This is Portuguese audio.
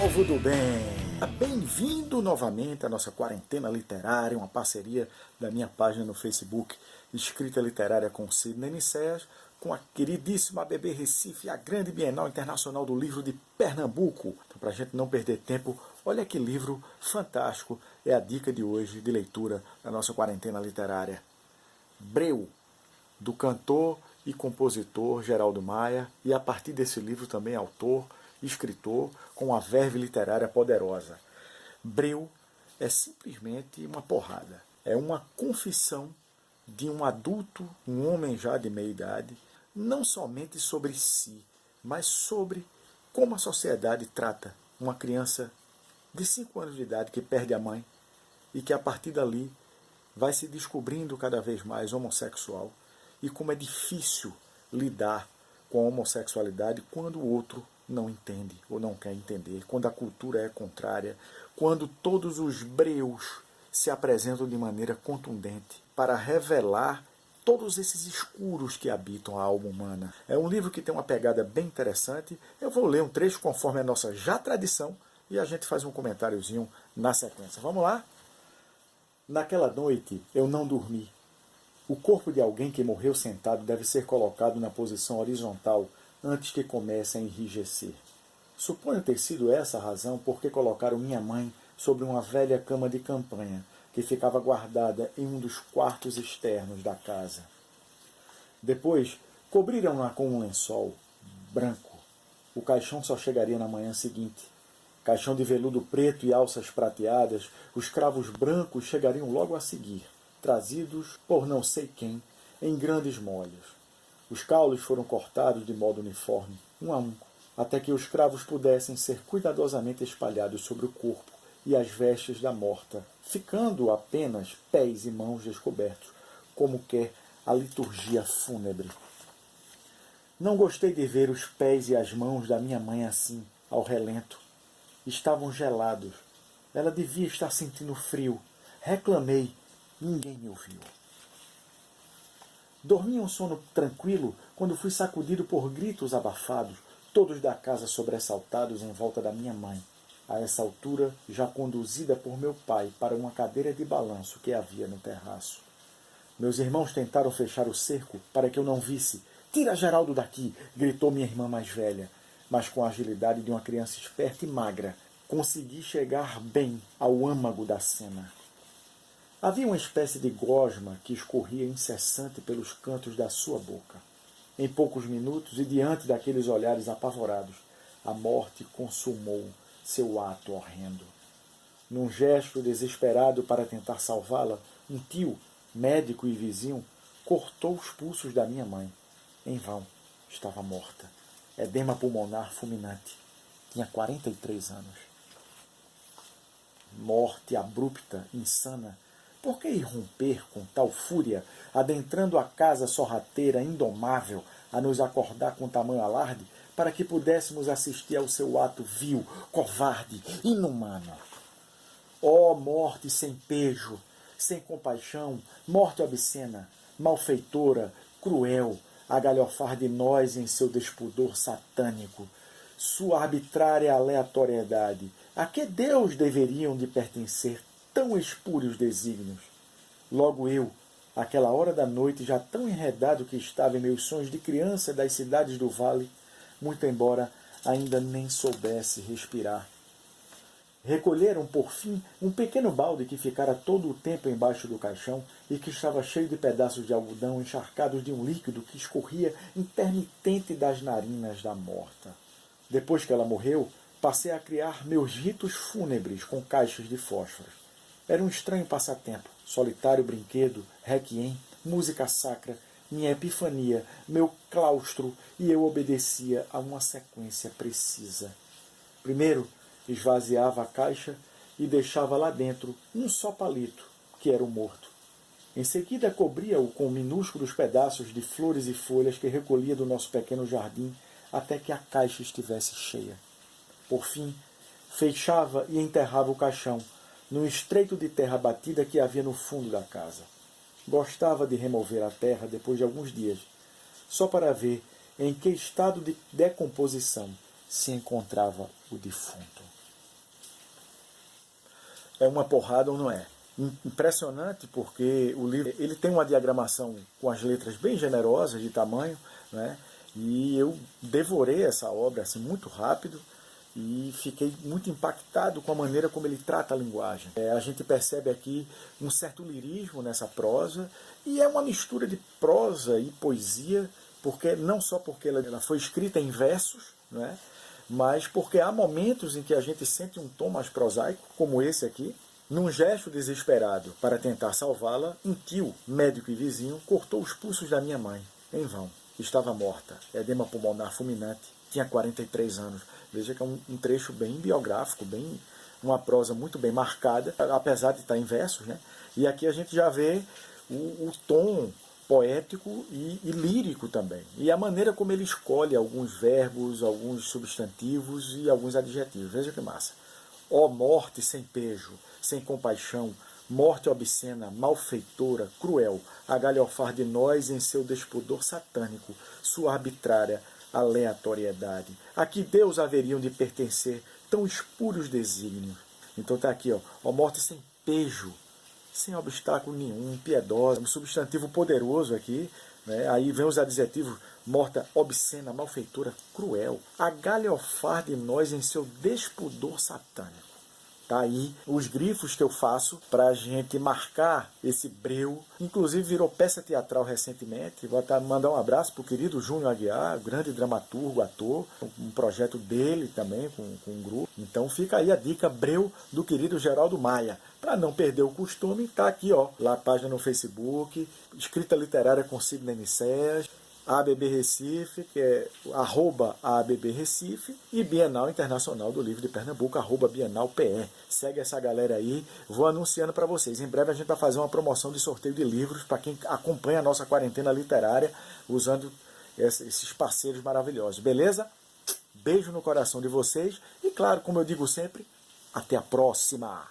Povo do bem! Bem-vindo novamente à nossa quarentena literária, uma parceria da minha página no Facebook, Escrita Literária com Sidney Nicéas, com a queridíssima Bebê Recife, a grande Bienal Internacional do Livro de Pernambuco. Então, para a gente não perder tempo, olha que livro fantástico é a dica de hoje de leitura da nossa quarentena literária. Breu, do cantor e compositor Geraldo Maia, e a partir desse livro também autor, escritor, com uma verve literária poderosa. Breu é simplesmente uma porrada. É uma confissão de um adulto, um homem já de meia idade, não somente sobre si, mas sobre como a sociedade trata uma criança de 5 anos de idade que perde a mãe e que a partir dali vai se descobrindo cada vez mais homossexual, e como é difícil lidar com a homossexualidade quando o outro não entende ou não quer entender, quando a cultura é contrária, quando todos os breus se apresentam de maneira contundente para revelar todos esses escuros que habitam a alma humana. É um livro que tem uma pegada bem interessante. Eu vou ler um trecho conforme a nossa já tradição e a gente faz um comentáriozinho na sequência. Vamos lá? Naquela noite eu não dormi. O corpo de alguém que morreu sentado deve ser colocado na posição horizontal antes que comece a enrijecer. Suponho ter sido essa a razão por que colocaram minha mãe sobre uma velha cama de campanha que ficava guardada em um dos quartos externos da casa. Depois, cobriram-na com um lençol branco. O caixão só chegaria na manhã seguinte. Caixão de veludo preto e alças prateadas, os cravos brancos chegariam logo a seguir, trazidos por não sei quem, em grandes molhos. Os caules foram cortados de modo uniforme, um a um, até que os cravos pudessem ser cuidadosamente espalhados sobre o corpo e as vestes da morta, ficando apenas pés e mãos descobertos, como quer a liturgia fúnebre. Não gostei de ver os pés e as mãos da minha mãe assim, ao relento. Estavam gelados. Ela devia estar sentindo frio. Reclamei. Ninguém me ouviu. Dormi um sono tranquilo quando fui sacudido por gritos abafados, todos da casa sobressaltados em volta da minha mãe, a essa altura já conduzida por meu pai para uma cadeira de balanço que havia no terraço. Meus irmãos tentaram fechar o cerco para que eu não visse. "Tira Geraldo daqui!" gritou minha irmã mais velha, mas com a agilidade de uma criança esperta e magra, consegui chegar bem ao âmago da cena. Havia uma espécie de gosma que escorria incessante pelos cantos da sua boca. Em poucos minutos, e diante daqueles olhares apavorados, a morte consumou seu ato horrendo. Num gesto desesperado para tentar salvá-la, um tio, médico e vizinho, cortou os pulsos da minha mãe. Em vão, estava morta. Edema pulmonar fulminante. Tinha 43 anos. Morte abrupta, insana. Por que irromper com tal fúria, adentrando a casa sorrateira, indomável, a nos acordar com tamanho alarde, para que pudéssemos assistir ao seu ato vil, covarde, inumano? Ó morte sem pejo, sem compaixão, morte obscena, malfeitora, cruel, a galhofar de nós em seu despudor satânico, sua arbitrária aleatoriedade. A que Deus deveriam de pertencer tão espúrios desígnios? Logo eu, àquela hora da noite, já tão enredado que estava em meus sonhos de criança das cidades do vale, muito embora ainda nem soubesse respirar. Recolheram, por fim, um pequeno balde que ficara todo o tempo embaixo do caixão e que estava cheio de pedaços de algodão encharcados de um líquido que escorria intermitente das narinas da morta. Depois que ela morreu, passei a criar meus ritos fúnebres com caixas de fósforos. Era um estranho passatempo, solitário brinquedo, requiem, música sacra, minha epifania, meu claustro, e eu obedecia a uma sequência precisa. Primeiro, esvaziava a caixa e deixava lá dentro um só palito, que era o morto. Em seguida, cobria-o com minúsculos pedaços de flores e folhas que recolhia do nosso pequeno jardim até que a caixa estivesse cheia. Por fim, fechava e enterrava o caixão num estreito de terra batida que havia no fundo da casa. Gostava de remover a terra depois de alguns dias, só para ver em que estado de decomposição se encontrava o defunto. é uma porrada ou não é. Impressionante, porque o livro ele tem uma diagramação com as letras bem generosas de tamanho, né? E eu devorei essa obra assim, muito rápido e fiquei muito impactado com a maneira como ele trata a linguagem. A gente percebe aqui um certo lirismo nessa prosa, e é uma mistura de prosa e poesia, porque não só porque ela foi escrita em versos, né? Mas porque há momentos em que a gente sente um tom mais prosaico, como esse aqui. Num gesto desesperado para tentar salvá-la, um tio, médico e vizinho, cortou os pulsos da minha mãe. Em vão. Estava morta. Edema pulmonar fulminante. Tinha 43 anos. Veja que é um trecho bem biográfico, uma prosa muito bem marcada, apesar de estar em versos, né? E aqui a gente já vê o tom poético e lírico também. E a maneira como ele escolhe alguns verbos, alguns substantivos e alguns adjetivos. Veja que massa. Ó morte sem pejo, sem compaixão, morte obscena, malfeitora, cruel, a galhofar de nós em seu despudor satânico, sua arbitrária aleatoriedade. A que Deus haveriam de pertencer tão espúrios desígnios? Então está aqui, ó morte sem pejo, sem obstáculo nenhum, piedosa, um substantivo poderoso aqui, né? Aí vem os adjetivos: morta, obscena, malfeitora, cruel, a galhofar de nós em seu despudor satânico. Tá aí os grifos que eu faço para a gente marcar esse breu. Inclusive virou peça teatral recentemente. Vou até mandar um abraço para o querido Júnior Aguiar, grande dramaturgo, ator. Um projeto dele também, com um grupo. Então fica aí a dica, breu do querido Geraldo Maia. Para não perder o costume, tá aqui, ó, lá a página no Facebook, Escrita Literária com Sidney Nicéas, ABB Recife, que é @ABB Recife, e Bienal Internacional do Livro de Pernambuco, @BienalPE. Segue essa galera aí, vou anunciando para vocês. Em breve a gente vai fazer uma promoção de sorteio de livros para quem acompanha a nossa quarentena literária, usando esses parceiros maravilhosos, beleza? Beijo no coração de vocês e, claro, como eu digo sempre, até a próxima!